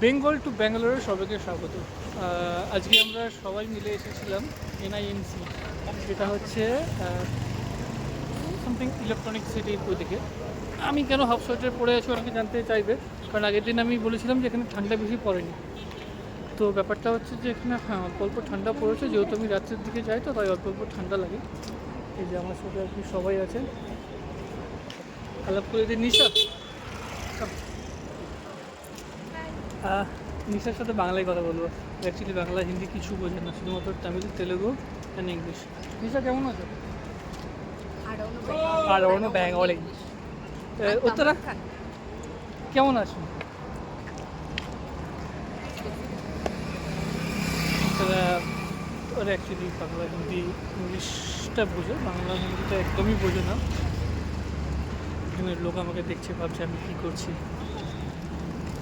Bengal two ব্যাঙ্গালোরে সবাইকে স্বাগত। আজকে আমরা সবাই মিলে এসেছিলাম এনআইএনসি, যেটা হচ্ছে সামথিং ইলেকট্রনিক সিটির ওইদিকে। আমি কেন হাফ সোয়েটার পরে আছি অনেকে জানতে চাইবে, কারণ আগের দিন আমি বলেছিলাম যে এখানে ঠান্ডা বেশি পড়েনি। তো ব্যাপারটা হচ্ছে যে এখানে অল্প অল্প ঠান্ডা পড়েছে, যেহেতু আমি রাত্রের দিকে যাই তো তাই অল্প অল্প ঠান্ডা লাগে। এই যে আমার সাথে আর কি সবাই আছে, আলাপ করে দিন। নিশা, নিশার সাথে বাংলায় কথা বলবো। অ্যাকচুয়ালি বাংলা হিন্দি কিছু বোঝে না, শুধুমাত্র তামিল, তেলেগু অ্যান্ড ইংলিশ। নিশা কেমন আছো? আর অন্য বেঙ্গল ইংলিশ। উত্তরা কেমন আছো? ওরা অ্যাকচুয়ালি বাংলা হিন্দি ইংলিশটা বোঝে, বাংলা হিন্দিটা একদমই বোঝে না। এখানে লোক আমাকে দেখছে, ভাবছে আমি কী করছি।